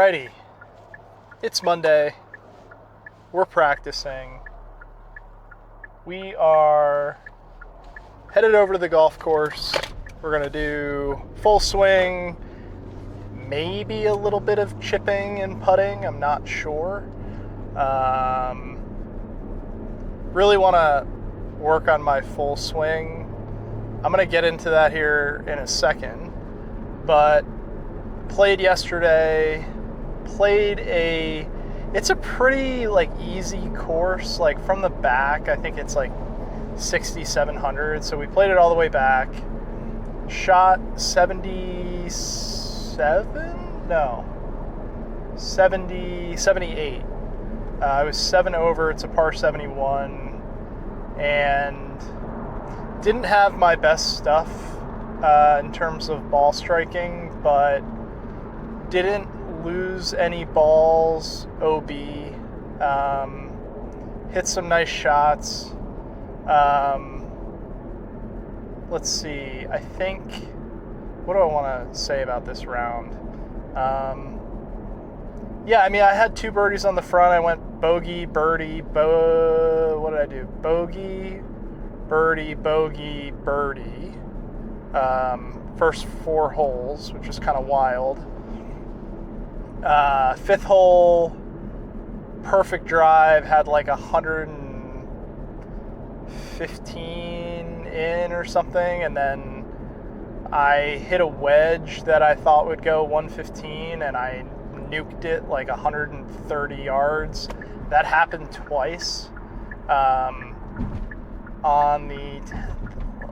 Alrighty, it's Monday. We're practicing. We are headed over to the golf course. We're gonna do full swing, maybe a little bit of chipping and putting. I'm not sure. Really want to work on my full swing. I'm gonna get into that here in a second, but played yesterday. It's a pretty easy course. From the back, I think it's 6,700. So we played it all the way back. Shot 78. I was 7 over. It's a par 71, and didn't have my best stuff in terms of ball striking, but didn't lose any balls OB. Hit some nice shots. Let's see. What do I want to say about this round? I had 2 birdies on the front. I went bogey, birdie, what did I do? Bogey, birdie, bogey, birdie. First 4 holes, which was kind of wild. 5th hole, perfect drive, had 115 in or something, and then I hit a wedge that I thought would go 115, and I nuked it 130 yards. That happened twice. On the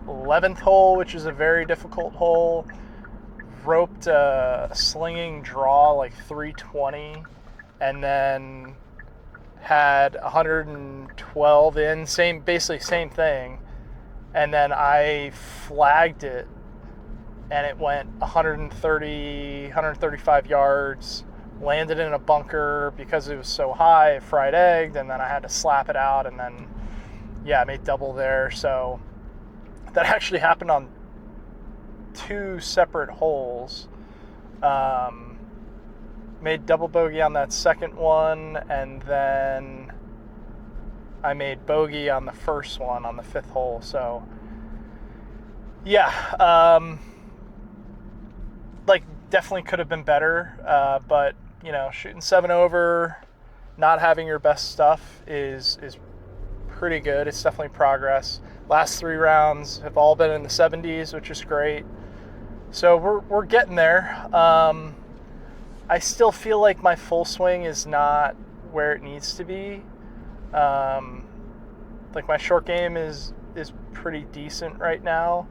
11th hole, which is a very difficult hole, roped a slinging draw 320, and then had 112 in, basically same thing, and then I flagged it, and it went 135 yards, landed in a bunker because it was so high, it fried egged, and then I had to slap it out, and then I made double there. So that actually happened on 2 separate holes. Made double bogey on that second one, and then I made bogey on the first one on the 5th hole. So definitely could have been better, but shooting 7 over, not having your best stuff is pretty good. It's definitely progress. Last 3 rounds have all been in the 70s, which is great. So we're getting there. I still feel like my full swing is not where it needs to be. My short game is pretty decent right now,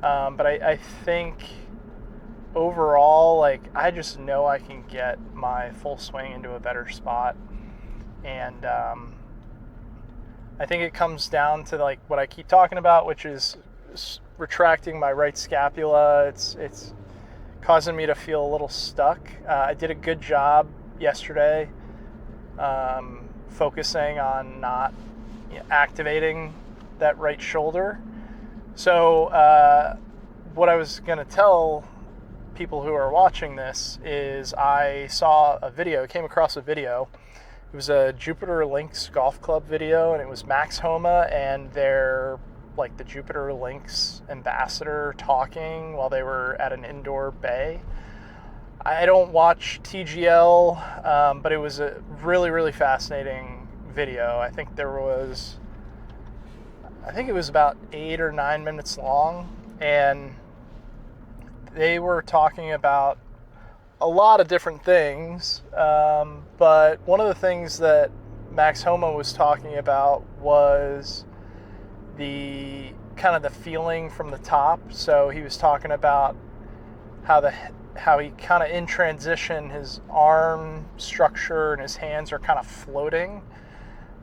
but I think overall, I just know I can get my full swing into a better spot, and I think it comes down to what I keep talking about, which is retracting my right scapula. It's causing me to feel a little stuck. I did a good job yesterday focusing on not activating that right shoulder. So what I was going to tell people who are watching this is I came across a video. It was a Jupiter Links golf club video, and it was Max Homa and their the Jupiter Links ambassador talking while they were at an indoor bay. I don't watch TGL, but it was a really, really fascinating video. I think it was about 8 or 9 minutes long, and they were talking about a lot of different things, but one of the things that Max Homa was talking about was the kind of the feeling from the top. So he was talking about how he kind of in transition, his arm structure and his hands are kind of floating,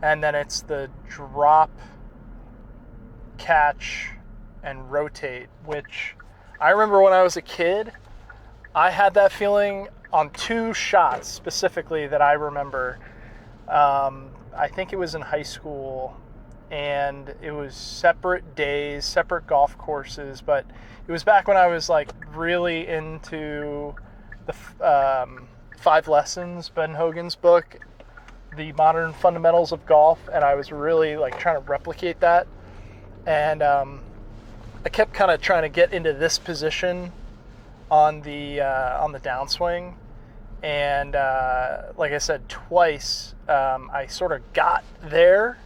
and then it's the drop, catch, and rotate, which I remember when I was a kid, I had that feeling on 2 shots specifically that I remember. I think it was in high school, and it was separate days, separate golf courses, but it was back when I was really into the Five Lessons, Ben Hogan's book, The Modern Fundamentals of Golf, and I was really like trying to replicate that. And I kept kind of trying to get into this position on the downswing, and like I said, twice I sort of got there.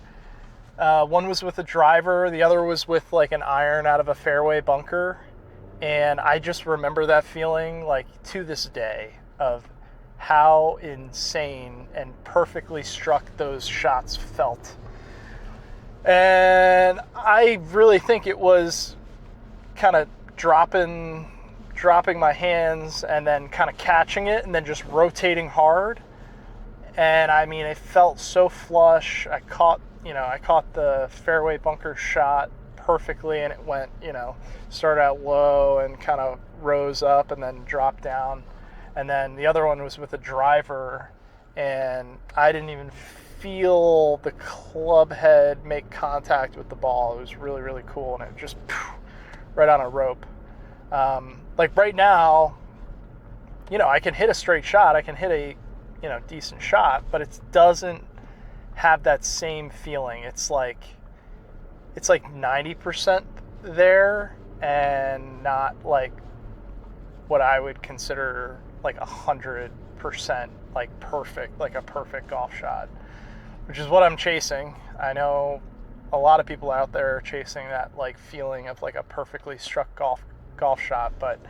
One was with a driver, the other was with like an iron out of a fairway bunker, and I just remember that feeling like to this day of how insane and perfectly struck those shots felt. And I really think it was kind of dropping my hands and then kind of catching it and then just rotating hard. And I mean, it felt so flush. I caught the fairway bunker shot perfectly, and it went, started out low and kind of rose up and then dropped down. And then the other one was with a driver, and I didn't even feel the club head make contact with the ball. It was really, really cool, and it just right on a rope. Like right now, I can hit a straight shot. I can hit a, decent shot, but it doesn't have that same feeling. It's like 90% there, and not like what I would consider like 100% like perfect, like a perfect golf shot, which is what I'm chasing. I know a lot of people out there are chasing that like feeling of like a perfectly struck golf shot, but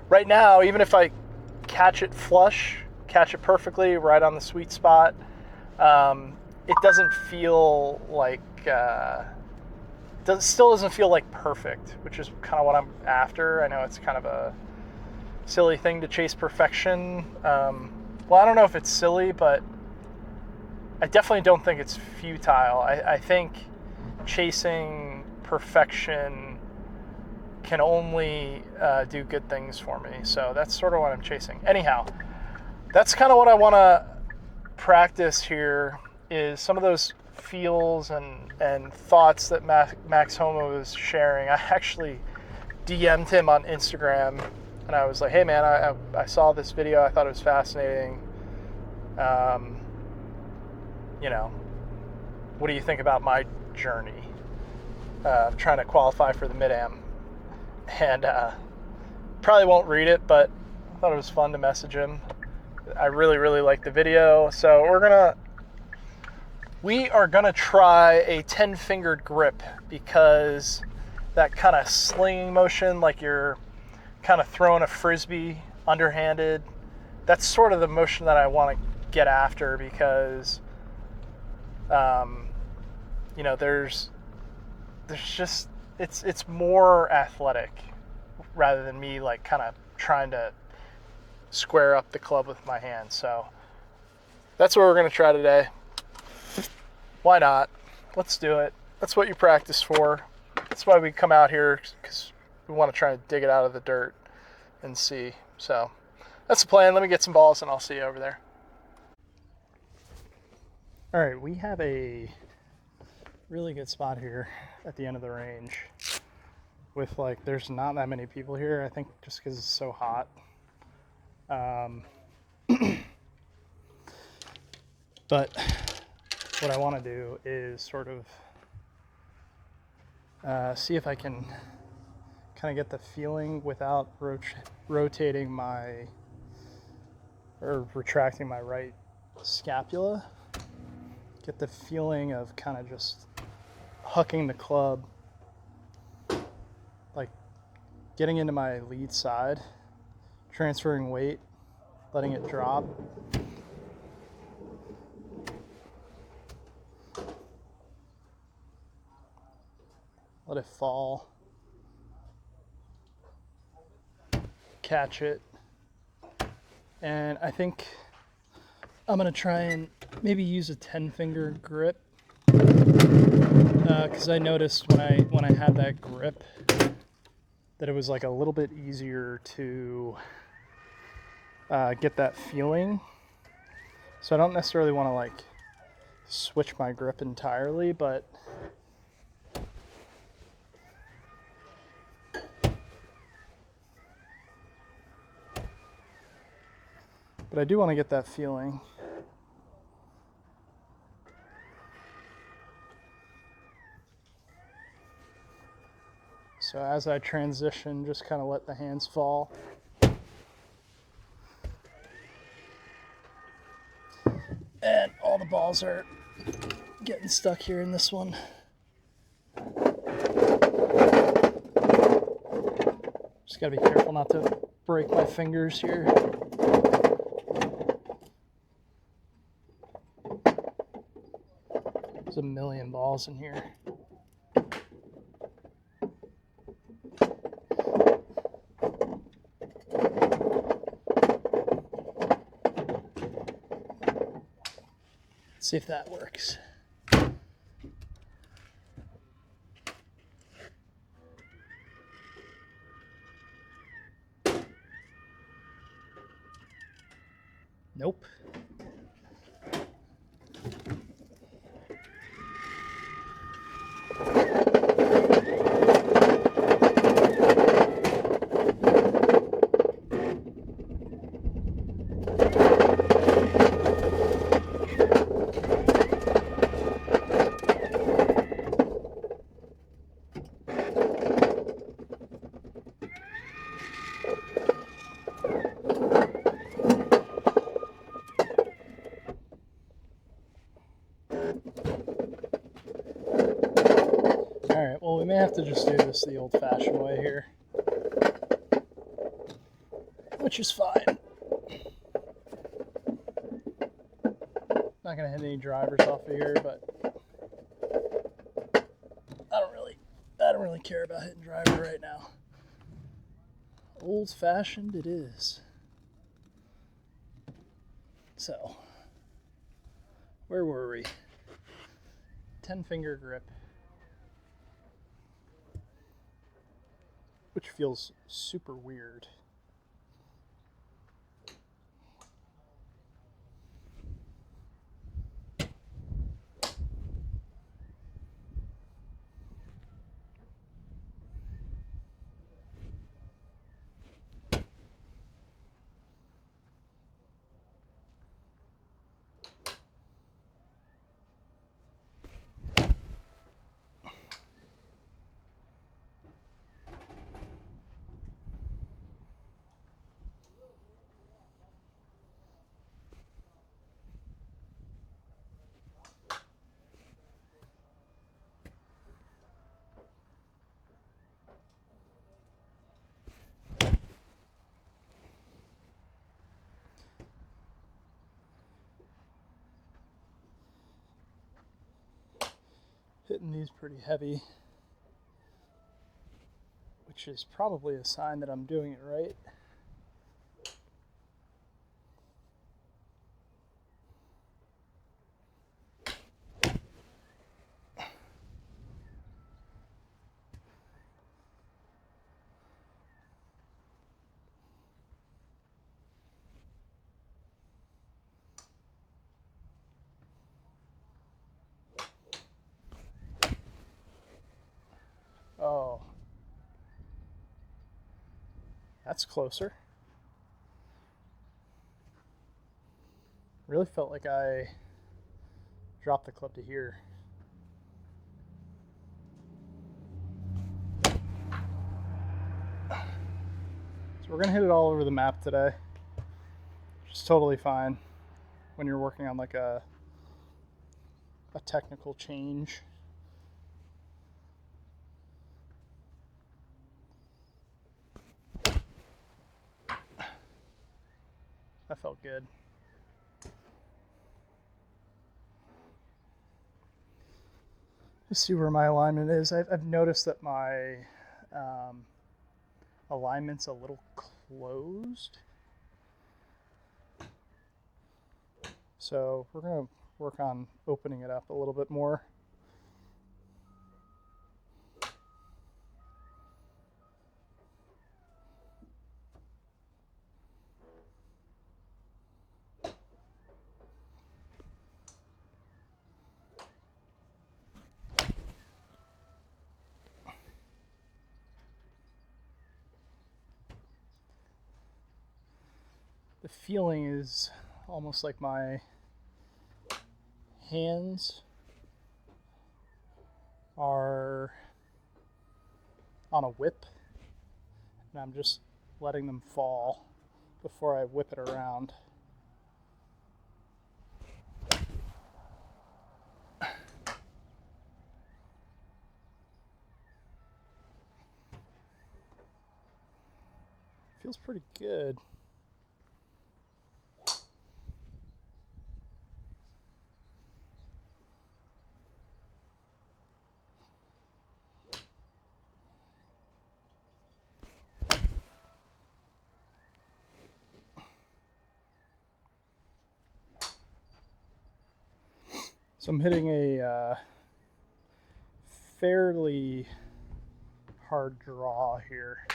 right now, even if I catch it flush, catch it perfectly right on the sweet spot, it doesn't feel like still doesn't feel like perfect, which is kind of what I'm after. I know it's kind of a silly thing to chase perfection. Well, I don't know if it's silly, but I definitely don't think it's futile. I think chasing perfection can only do good things for me. So that's sort of what I'm chasing. Anyhow, that's kind of what I want to practice here, is some of those feels and thoughts that Max Homa was sharing. I actually DM'd him on Instagram, and I was like, hey man, I saw this video. I thought it was fascinating. What do you think about my journey trying to qualify for the Mid-Am? And probably won't read it, but I thought it was fun to message him. I really, really liked the video. So we are gonna try a 10-fingered grip, because that kind of slinging motion, like you're kind of throwing a frisbee underhanded, that's sort of the motion that I want to get after, because there's just it's more athletic rather than me like kind of trying to square up the club with my hands. So that's what we're going to try today. Why not? Let's do it. That's what you practice for. That's why we come out here, because we want to try to dig it out of the dirt and see. So that's the plan. Let me get some balls and I'll see you over there. All right, we have a really good spot here at the end of the range with there's not that many people here, I think, just because it's so hot. But what I want to do is sort of see if I can kind of get the feeling without rotating or retracting my right scapula. Get the feeling of kind of just hucking the club, like getting into my lead side, transferring weight, letting it drop. Let it fall. Catch it. And I think I'm going to try and maybe use a 10-finger grip, because I noticed when I had that grip that it was like a little bit easier to get that feeling. So I don't necessarily want to like switch my grip entirely, but But I do want to get that feeling. So as I transition, just kind of let the hands fall. And all the balls are getting stuck here in this one. Just gotta be careful not to break my fingers here. There's a million balls in here. Let's see if that works. Nope. Alright, well, we may have to just do this the old-fashioned way here, which is fine. Not gonna hit any drivers off of here, but I don't really care about hitting driver right now. Old-fashioned it is. So, where were we? 10-finger grip, which feels super weird. Hitting these pretty heavy, which is probably a sign that I'm doing it right. Oh, that's closer. Really felt like I dropped the club to here. So we're gonna hit it all over the map today, which is totally fine when you're working on like a technical change. That felt good. Let's see where my alignment is. I've noticed that my alignment's a little closed. So we're going to work on opening it up a little bit more. the feeling is almost like my hands are on a whip, and I'm just letting them fall before I whip it around. Feels pretty good. So I'm hitting a fairly hard draw here,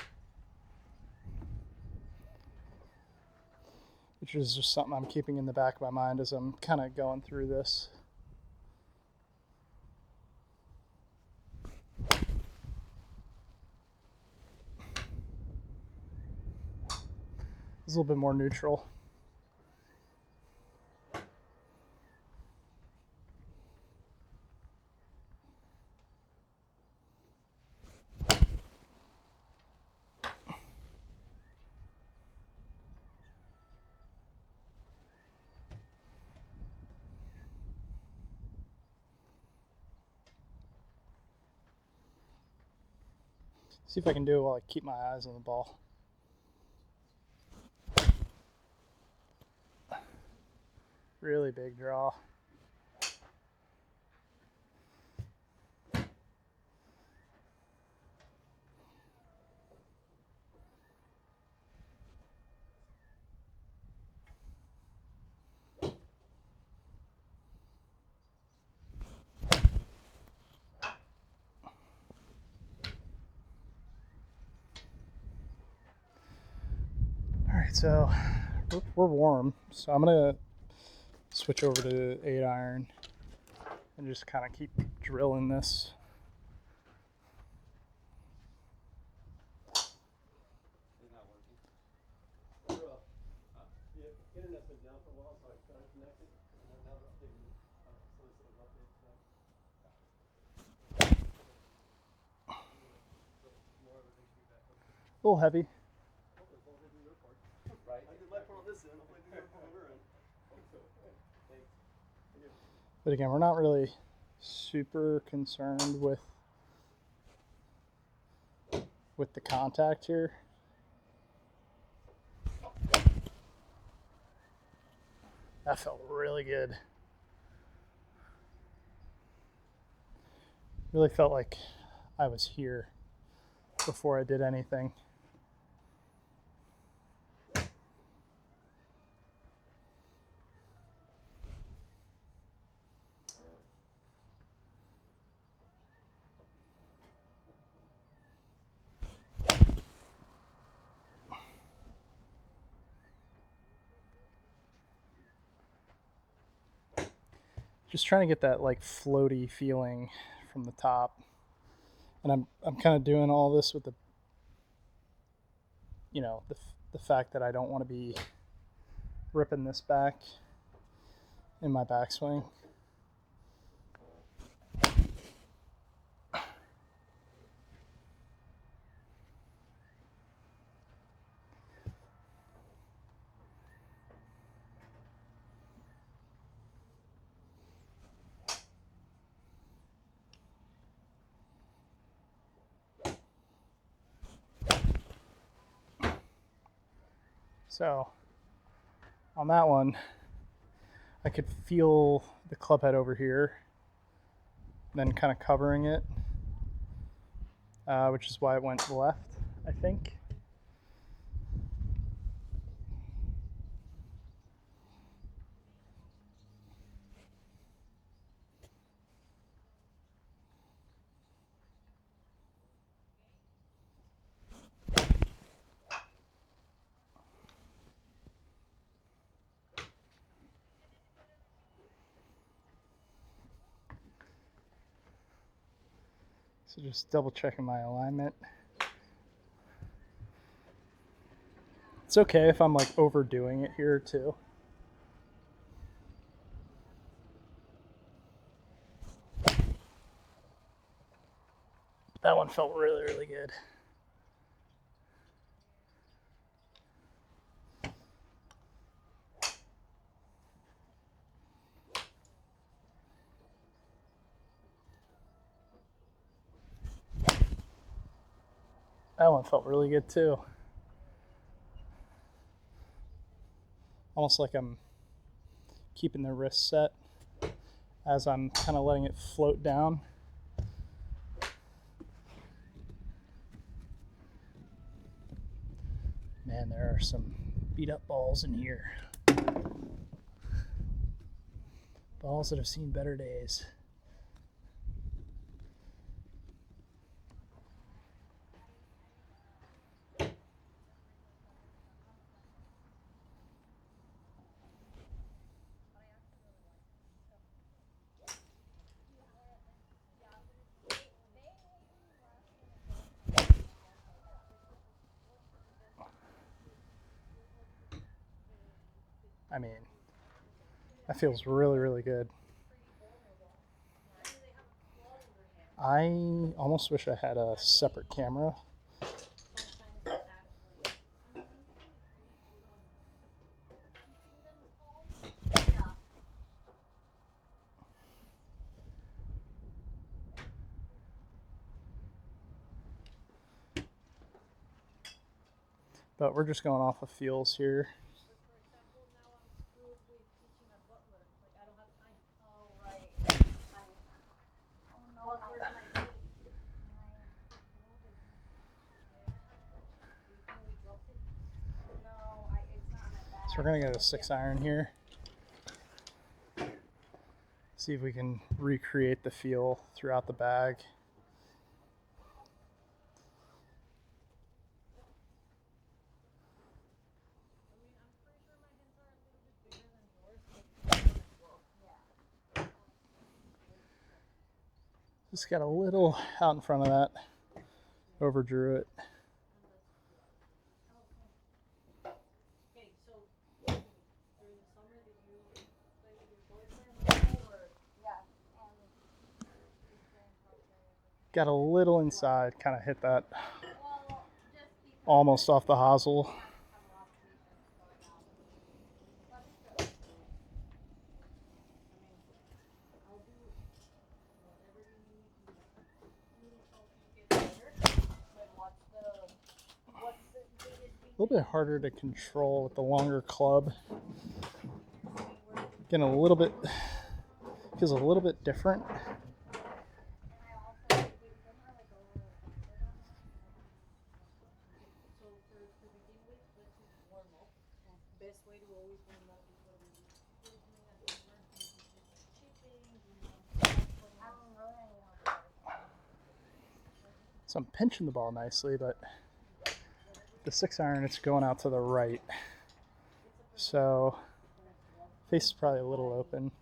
which is just something I'm keeping in the back of my mind as I'm kind of going through this. It's a little bit more neutral. See if I can do it while I keep my eyes on the ball. Really big draw. Alright, so we're warm, so I'm gonna switch over to 8-iron and just kind of keep drilling this. A little heavy. But again, we're not really super concerned with the contact here. That felt really good. Really felt like I was here before I did anything. Just trying to get that like floaty feeling from the top. And I'm kind of doing all this with the fact that I don't want to be ripping this back in my backswing. So on that one, I could feel the club head over here, then kind of covering it, which is why it went left, I think. So just double checking my alignment. It's okay if I'm like overdoing it here too. That one felt really, really good. That one felt really good too. Almost like I'm keeping the wrist set as I'm kind of letting it float down. Man, there are some beat up balls in here. Balls that have seen better days. I mean, that feels really, really good. I almost wish I had a separate camera. But we're just going off of feels here. So we're gonna go to 6-iron here. See if we can recreate the feel throughout the bag. Just got a little out in front of that. Overdrew it. Got a little inside, kind of hit that almost off the hosel. A little bit harder to control with the longer club. Getting a little bit, feels a little bit different. So I'm pinching the ball nicely, but the 6-iron, it's going out to the right. So face is probably a little open.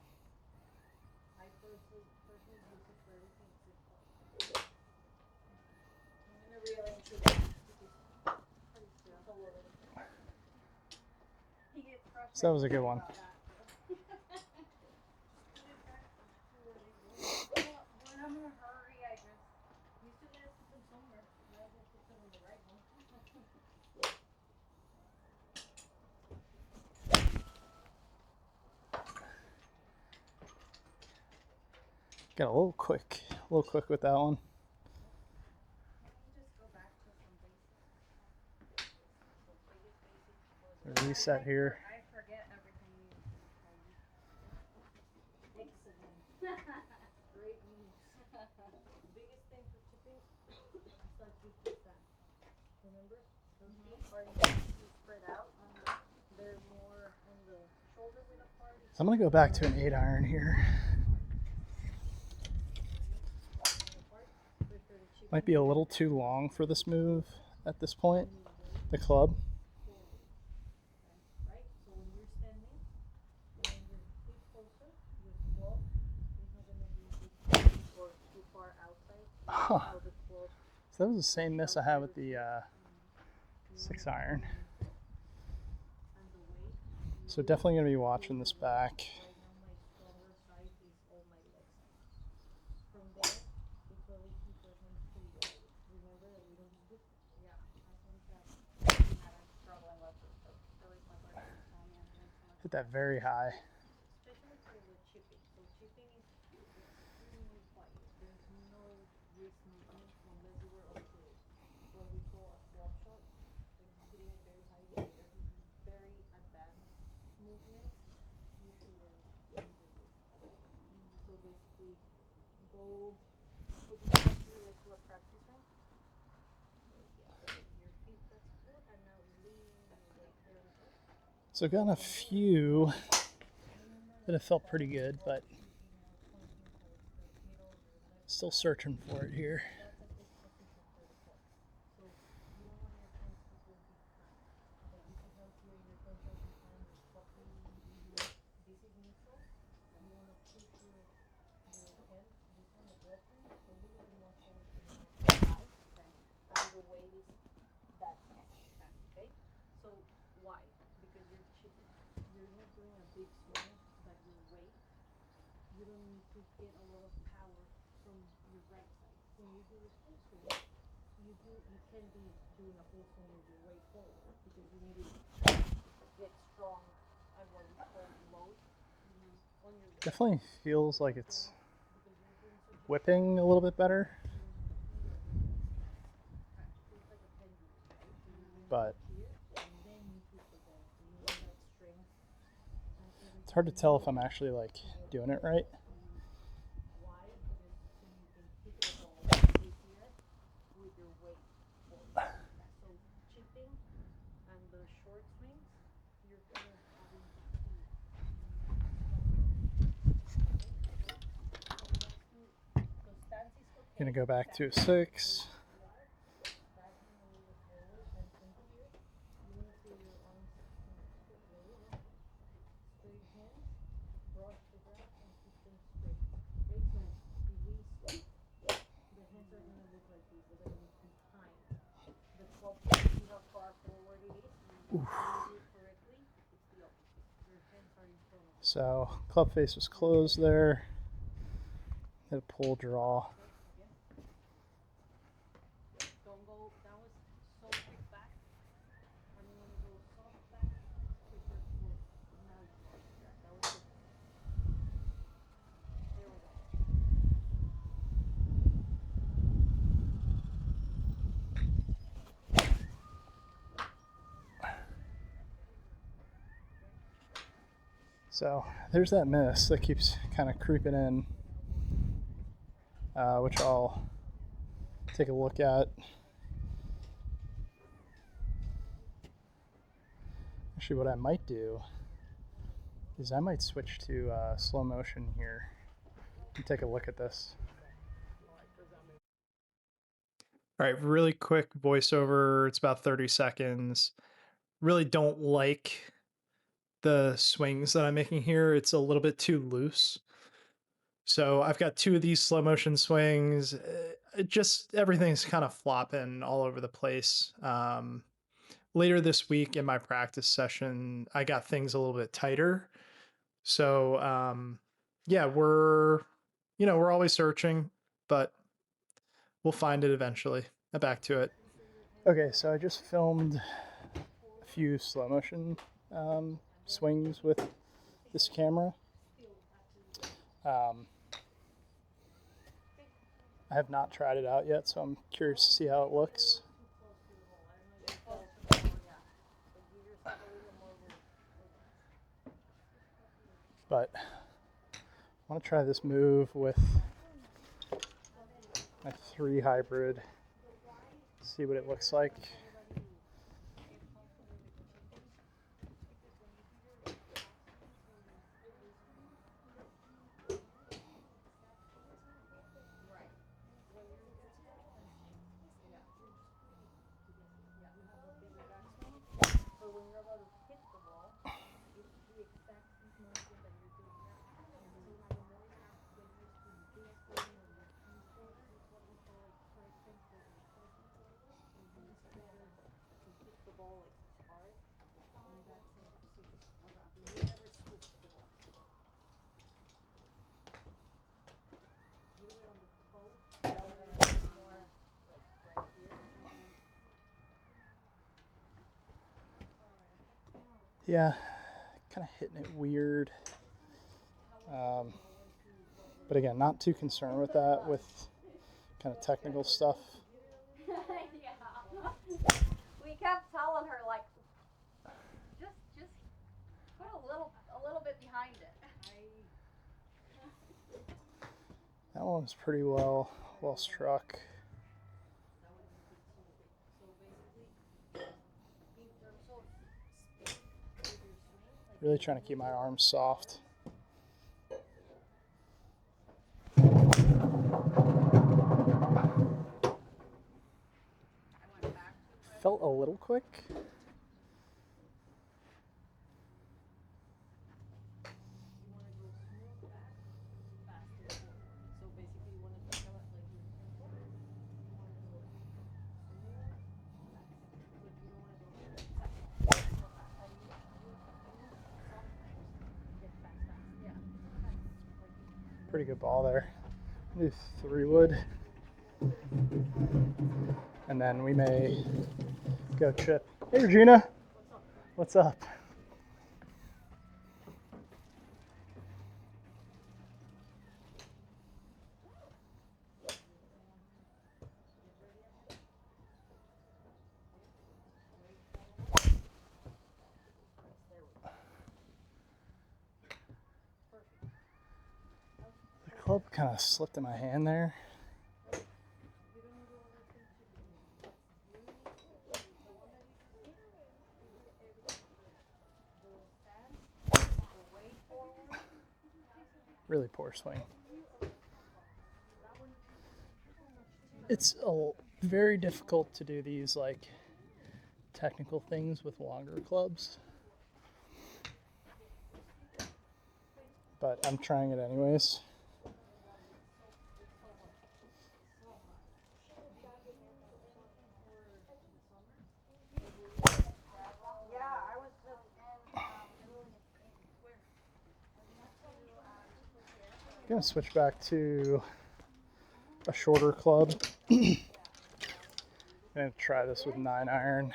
So that was a good one. Got a little quick with that one. A reset here. So I'm gonna go back to an 8-iron here. Might be a little too long for this move at this point, the club. Huh. So that was the same miss I had with the 6-iron. So definitely going to be watching this back. Hit that very high. So got a few that have felt pretty good, but still searching for it here. Definitely feels like it's whipping a little bit better, but it's hard to tell if I'm actually like doing it right. Gonna go back to a 6. Oof. So club face was closed there. Hit a pull draw. So there's that miss that keeps kind of creeping in, which I'll take a look at. Actually, what I might do is I might switch to slow motion here and take a look at this. All right, really quick voiceover. It's about 30 seconds. Really don't like the swings that I'm making here. It's a little bit too loose. So I've got 2 of these slow motion swings. Just everything's kind of flopping all over the place. Later this week in my practice session, I got things a little bit tighter. So yeah, we're always searching, but we'll find it eventually. Back to it. Okay, so I just filmed a few slow motion swings with this camera. I have not tried it out yet, so I'm curious to see how it looks. But I want to try this move with my 3 hybrid, see what it looks like. Yeah, kind of hitting it weird. But again, not too concerned with that, with kind of technical stuff. Yeah. We kept telling her, like, just put a little bit behind it. That one was pretty well struck. Really trying to keep my arms soft. Felt a little quick. Pretty good ball there. Do 3 wood. And then we may go chip. Hey Regina. What's up? The club kind of slipped in my hand there. Really poor swing. It's very difficult to do these like technical things with longer clubs, but I'm trying it anyways. I'm gonna switch back to a shorter club. I'm gonna try this with 9 iron.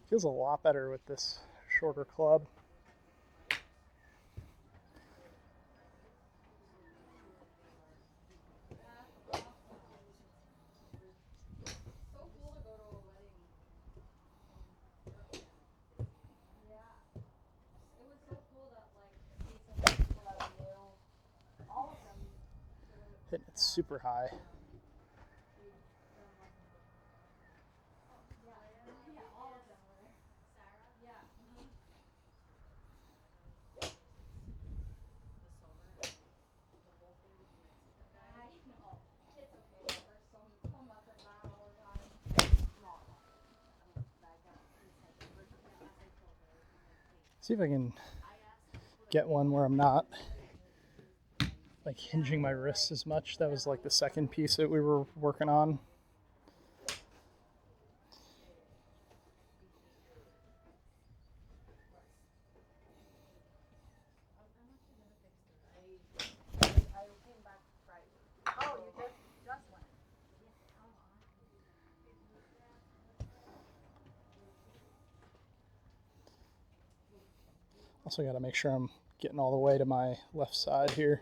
Feels a lot better with this shorter club. Hitting it super high. See if I can get one where I'm not like hinging my wrists as much. That was like the second piece that we were working on. Also got to make sure I'm getting all the way to my left side here.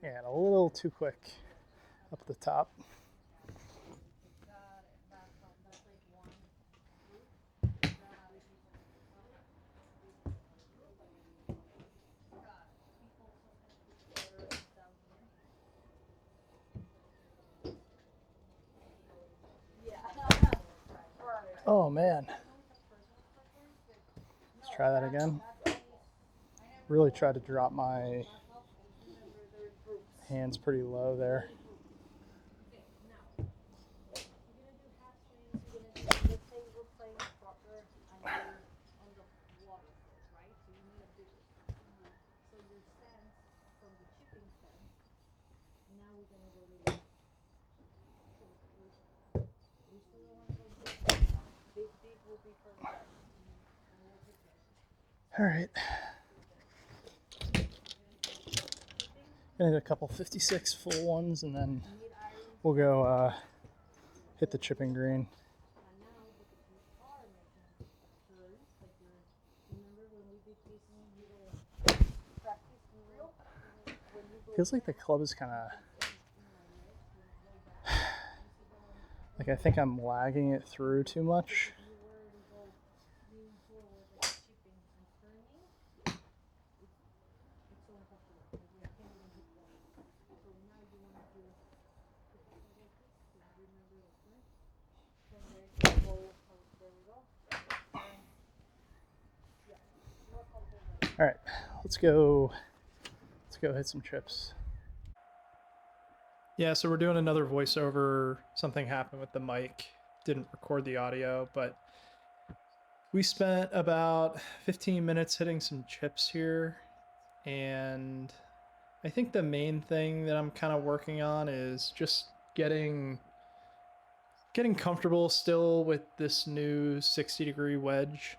Yeah, a little too quick up the top. Oh man. Let's try that again. really tried to drop my hands pretty low there. Okay, now we're gonna do half swings. You're gonna do, let's say we're playing soccer and you're on the water float, right? So you need a bigger stance. So your stance from the chipping stance, now we're gonna go really we still don't want to go big. Big will be for the best. And we'll be careful. All right. Gonna do a couple 56 full ones and then You need irons. we'll go hit the chipping green. And now, because you are making turns, like you're, remember when we did this little practice, when you go Feels like the club is kind of like I think I'm lagging it through too much. you were to go leaning forward, like chipping and turning, it's so uncomfortable. Like you can't even hit one. So now you want to do like this. Remember the turn? Turn there, go, there we go. And, yeah, more comfortable. All right, let's go hit some chips. Yeah, so we're doing another voiceover. Something happened with the mic. Didn't record the audio, but we spent about 15 minutes hitting some chips here. And I think the main thing that I'm kind of working on is just getting comfortable still with this new 60-degree wedge.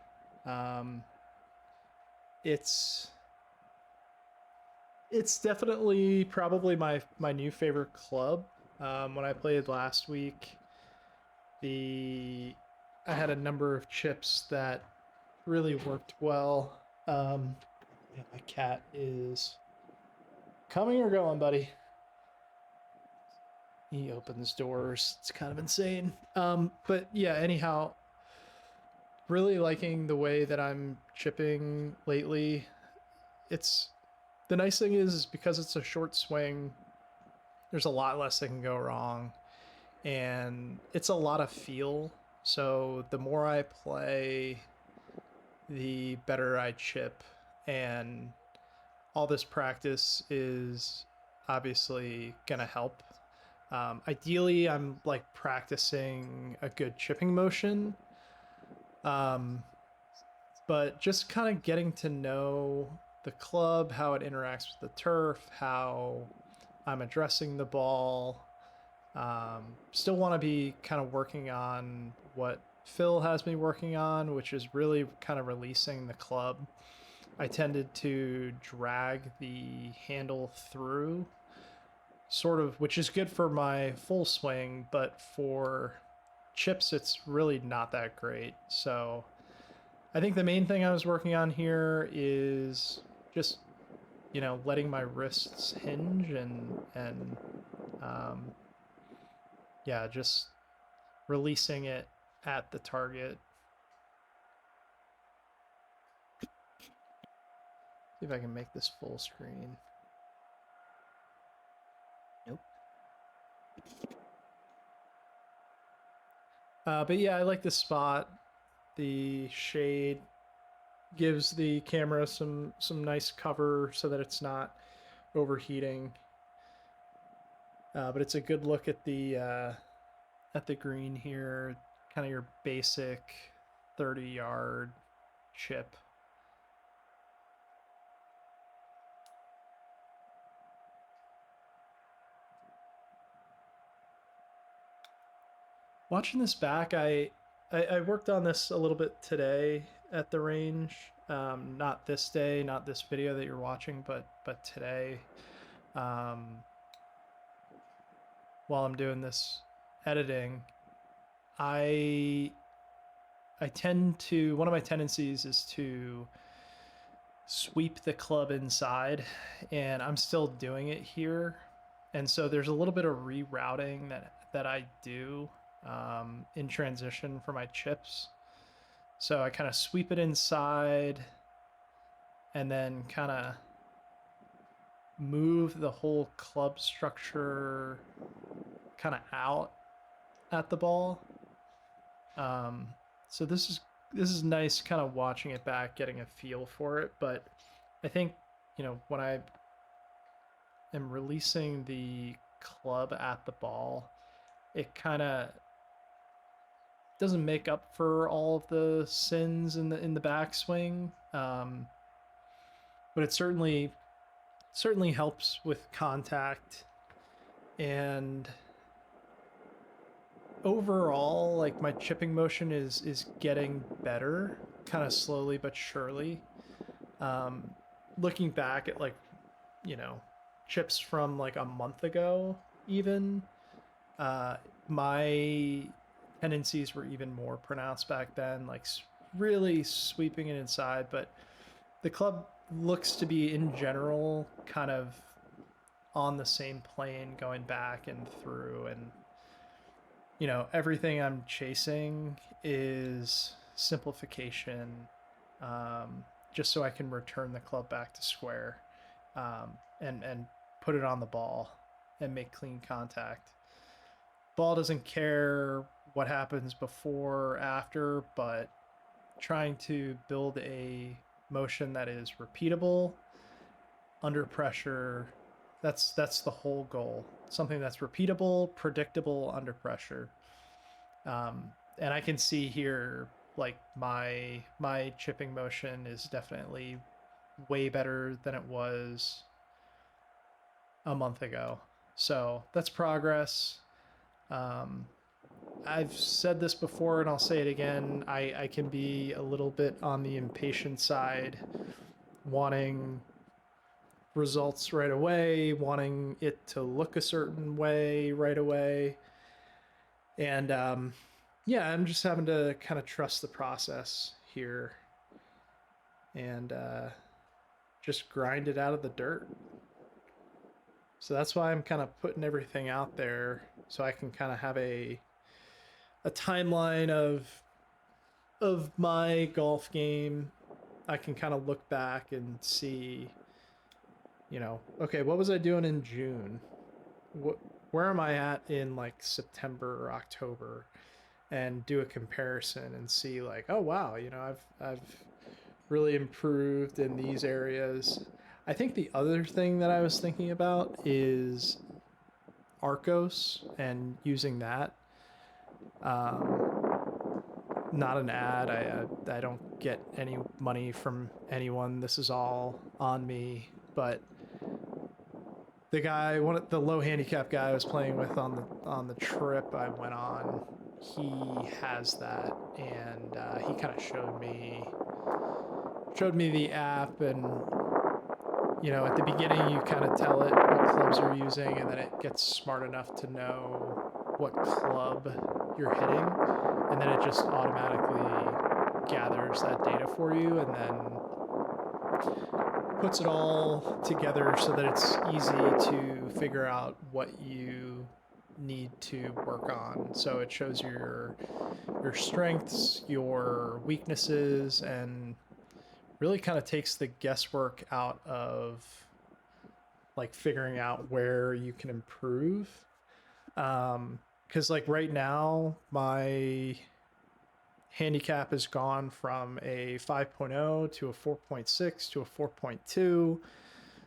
It's definitely probably my new favorite club. When I played last week, I had a number of chips that really worked well. Yeah, my cat is coming or going, buddy. He opens doors. It's kind of insane. But yeah, anyhow, really liking the way that I'm chipping lately. The nice thing is because it's a short swing, there's a lot less that can go wrong. And it's a lot of feel. So the more I play, the better I chip. And all this practice is obviously going to help. Ideally, I'm like practicing a good chipping motion. But just kind of getting to know the club, how it interacts with the turf, how I'm addressing the ball. Still want to be kind of working on what Phil has me working on, which is really kind of releasing the club. I tended to drag the handle through, sort of, which is good for my full swing, but for chips, it's really not that great. So I think the main thing I was working on here is just, letting my wrists hinge and yeah, just releasing it at the target. See if I can make this full screen. Nope. But yeah, I like this spot. The shade gives the camera some nice cover so that it's not overheating. But it's a good look at the green here, kind of your basic 30-yard chip. Watching this back, I worked on this a little bit today at the range. Not this day, not this video that you're watching, but today, while I'm doing this editing, I tend to, one of my tendencies is to sweep the club inside, and I'm still doing it here. And so there's a little bit of rerouting that I do in transition for my chips. So I kind of sweep it inside and then kind of move the whole club structure kind of out at the ball. So this is nice, kind of watching it back, getting a feel for it. But I think when I am releasing the club at the ball, it kind of doesn't make up for all of the sins in the backswing, but it certainly helps with contact. And overall, like, my chipping motion is getting better, kind of slowly but surely. um Looking back at, like, you know chips from like a month ago, even, uh my tendencies were even more pronounced back then, like really sweeping it inside. But the club looks to be, in general, kind of on the same plane, going back and through. And everything I'm chasing is simplification, just so I can return the club back to square, and put it on the ball and make clean contact. Ball doesn't care what happens before or after, but trying to build a motion that is repeatable under pressure. That's the whole goal. Something that's repeatable, predictable under pressure. And I can see here, like, my chipping motion is definitely way better than it was a month ago. So that's progress. I've said this before and I'll say it again. I can be a little bit on the impatient side, wanting results right away, wanting it to look a certain way right away. And yeah, I'm just having to kind of trust the process here, and just grind it out of the dirt. So that's why I'm kind of putting everything out there, so I can kind of have a timeline of my golf game. I can kind of look back and see, okay, what was I doing in June? Where am I at in, like, September or October? And do a comparison and see, like, oh wow, I've really improved in these areas. I think the other thing that I was thinking about is Arccos and using that. Not an ad. I don't get any money from anyone. This is all on me. But the low handicap guy I was playing with on the trip I went on, he has that, and he kind of showed me the app. And at the beginning you kind of tell it what clubs you're using, and then it gets smart enough to know what club you're hitting, and then it just automatically gathers that data for you, and then puts it all together so that it's easy to figure out what you need to work on. So it shows your strengths, your weaknesses, and really kind of takes the guesswork out of, like, figuring out where you can improve. Because, like, right now my handicap has gone from a 5.0 to a 4.6 to a 4.2.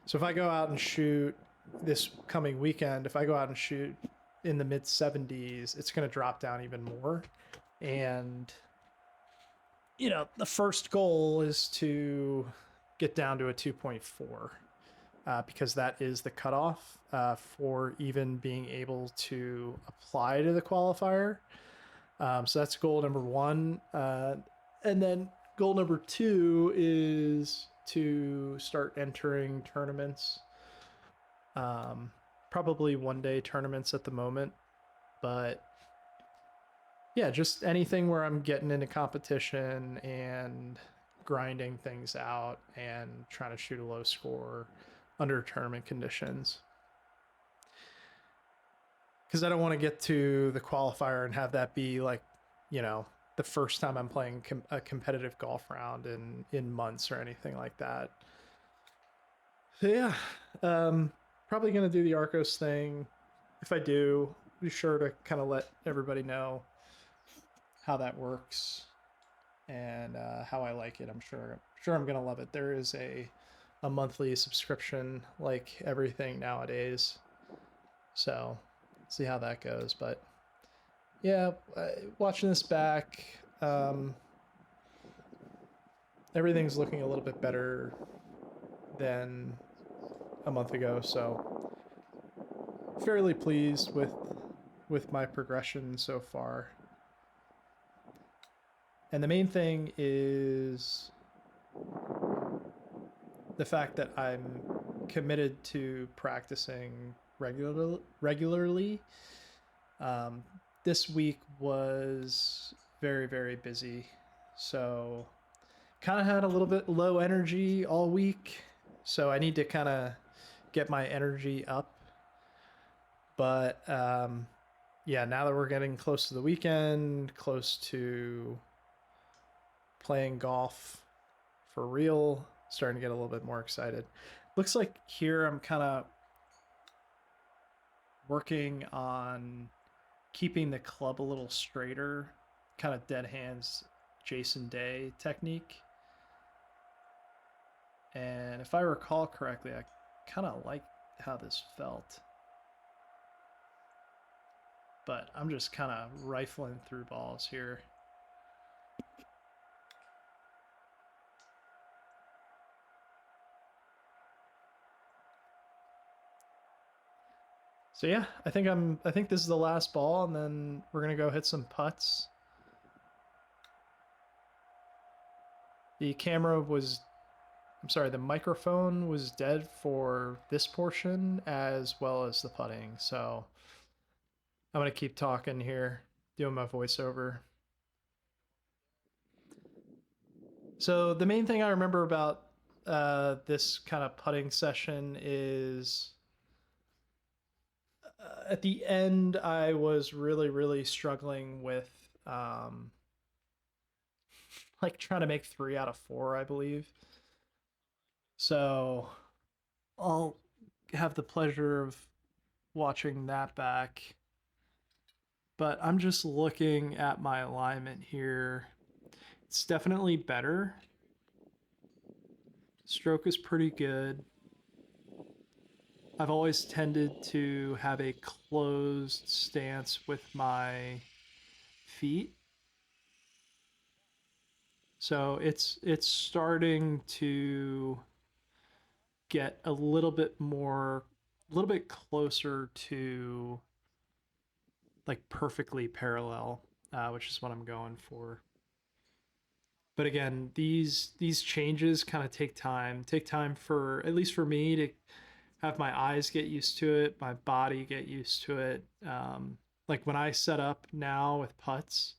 So if I go out and shoot this coming weekend, if I go out and shoot in the mid 70s, it's going to drop down even more. And the first goal is to get down to a 2.4, because that is the cutoff for even being able to apply to the qualifier. So that's goal number one. And then goal number two is to start entering tournaments. Probably one-day tournaments at the moment. But yeah, just anything where I'm getting into competition and grinding things out and trying to shoot a low score under tournament conditions. Because I don't want to get to the qualifier and have that be, like, the first time I'm playing a competitive golf round in months or anything like that. So yeah, probably going to do the Arccos thing. If I do, be sure to kind of let everybody know how that works and how I like it. I'm sure I'm going to love it. There is a a monthly subscription like everything nowadays. So see how that goes. But yeah, watching this back, everything's looking a little bit better than a month ago. So fairly pleased with my progression so far. And the main thing is the fact that I'm committed to practicing regularly. This week was very, very busy. So kind of had a little bit low energy all week. So I need to kind of get my energy up. But yeah, now that we're getting close to the weekend, close to playing golf for real, starting to get a little bit more excited. Looks like here I'm kind of working on keeping the club a little straighter, kind of dead hands Jason Day technique. And if I recall correctly, I kind of like how this felt. But I'm just kind of rifling through balls here. So yeah, I think this is the last ball, and then we're gonna go hit some putts. The microphone was dead for this portion as well as the putting. So I'm gonna keep talking here, doing my voiceover. So the main thing I remember about this kind of putting session is at the end, I was really, really struggling with like trying to make 3 out of 4, I believe. So I'll have the pleasure of watching that back. But I'm just looking at my alignment here. It's definitely better. Stroke is pretty good. I've always tended to have a closed stance with my feet. So it's starting to get a little bit closer to like perfectly parallel, which is what I'm going for. But again, these changes kind of take time. Take time for, at least for me, to have my eyes get used to it, my body get used to it. Like when I set up now with putts,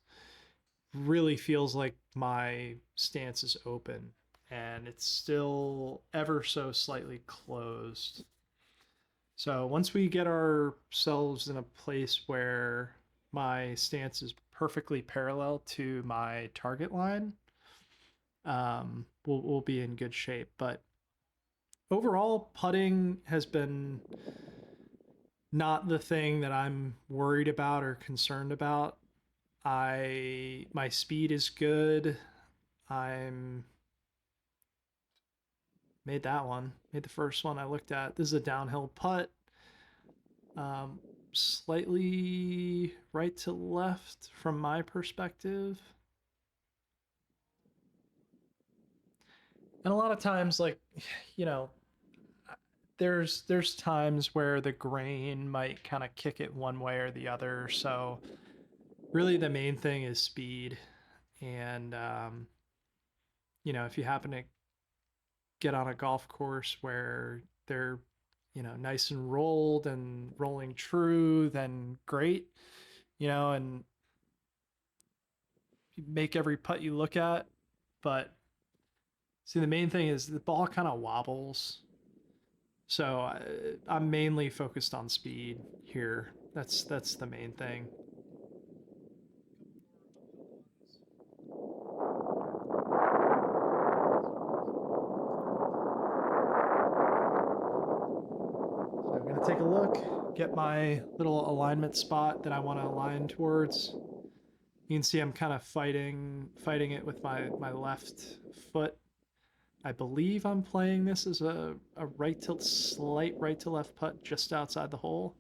really feels like my stance is open and it's still ever so slightly closed. So once we get ourselves in a place where my stance is perfectly parallel to my target line, we'll be in good shape. But overall, putting has been not the thing that I'm worried about or concerned about. My speed is good. I'm made the first one I looked at. This is a downhill putt. Slightly right to left from my perspective. And a lot of times, like, you know, there's times where the grain might kind of kick it one way or the other. So really the main thing is speed. And, if you happen to get on a golf course where they're, nice and rolled and rolling true, then great, and you make every putt you look at. But see, the main thing is the ball kind of wobbles. So I'm mainly focused on speed here. That's the main thing. So I'm going to take a look, get my little alignment spot that I want to align towards. You can see I'm kind of fighting it with my left foot. I believe I'm playing this as a slight right to left putt just outside the hole.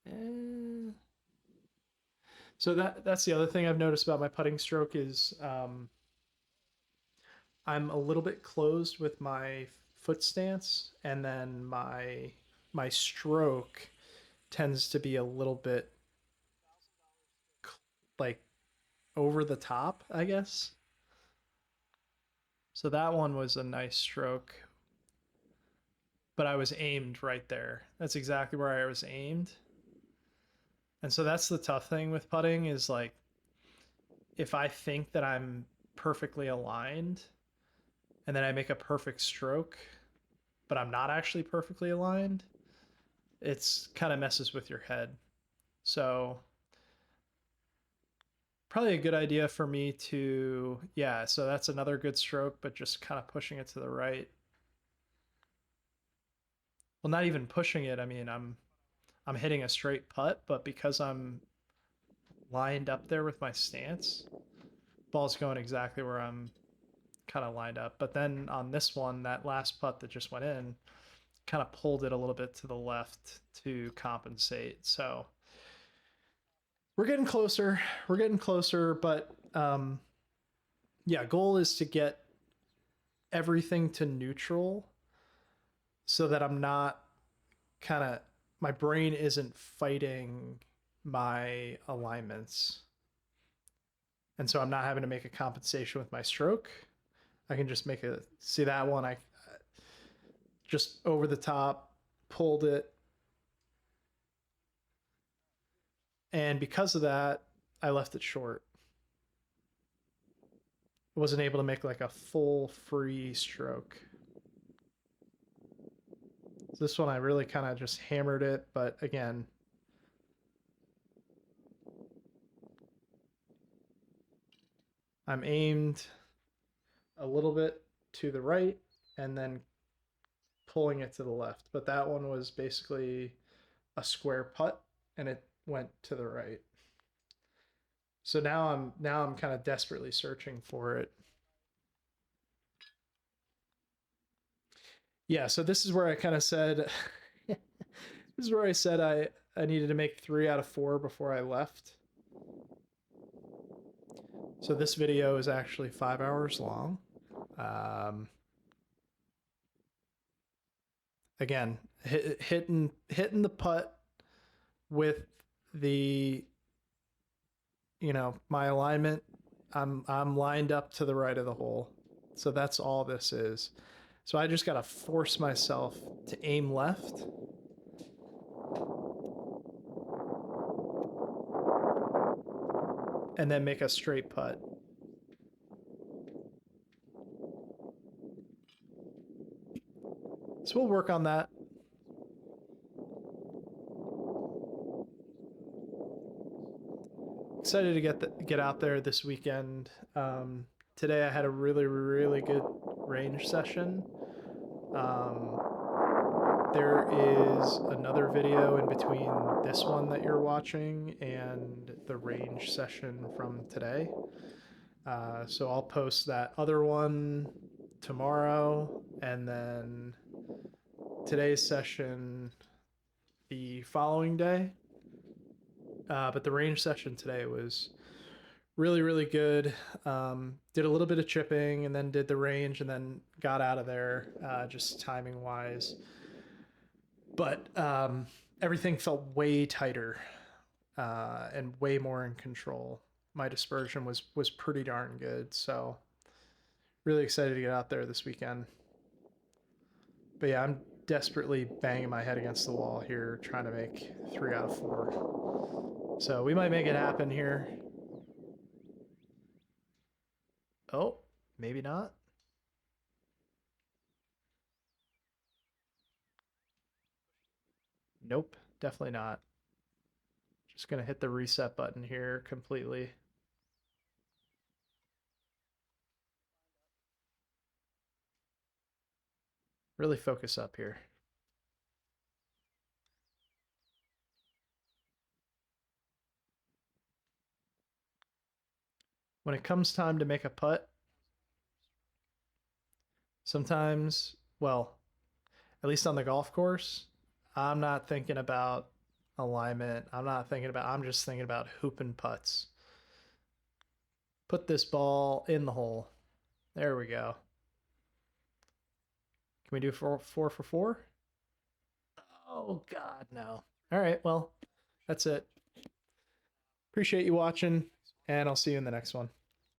Eh. So that's the other thing I've noticed about my putting stroke is I'm a little bit closed with my foot stance, and then my stroke tends to be a little bit like over the top, I guess. So that one was a nice stroke, but I was aimed right there. That's exactly where I was aimed. And so that's the tough thing with putting is like if I think that I'm perfectly aligned and then I make a perfect stroke, but I'm not actually perfectly aligned, it's kind of messes with your head. So probably a good idea for me to, yeah, so that's another good stroke, but just kind of pushing it to the right. Well, not even pushing it. I mean, I'm hitting a straight putt, but because I'm lined up there with my stance, ball's going exactly where I'm kind of lined up. But then on this one, that last putt that just went in, kind of pulled it a little bit to the left to compensate. So we're getting closer. We're getting closer, but yeah, goal is to get everything to neutral so that I'm not kind of my brain isn't fighting my alignments. And so I'm not having to make a compensation with my stroke. I can just make a see that one I just over the top pulled it, and because of that I left it short. I wasn't able to make like a full free stroke. So this one I really kind of just hammered it, but again, I'm aimed a little bit to the right and then pulling it to the left. But that one was basically a square putt and it went to the right. So now I'm kind of desperately searching for it. Yeah, so this is where I kind of said this is where I said I needed to make 3 out of 4 before I left. So this video is actually 5 hours long. Um, again, hitting the putt with the my alignment. I'm lined up to the right of the hole. So that's all this is. So I just got to force myself to aim left. And then make a straight putt. So we'll work on that. Excited to get out there this weekend. Today I had a really good range session. There is another video in between this one that you're watching and the range session from today. So I'll post that other one tomorrow, and then today's session the following day. But the range session today was really good. Did a little bit of chipping and then did the range and then got out of there just timing wise. But everything felt way tighter and way more in control. My dispersion was pretty darn good. So really excited to get out there this weekend. But yeah, I'm desperately banging my head against the wall here, trying to make 3 out of 4. So we might make it happen here. Oh, maybe not. Nope, definitely not. Just gonna hit the reset button here completely. Really focus up here. When it comes time to make a putt, Sometimes, well, at least on the golf course, I'm not thinking about alignment. I'm just thinking about hooping putts. Put this ball in the hole. There we go. Can we do four for four? Oh, God, no. All right, well, that's it. Appreciate you watching, and I'll see you in the next one.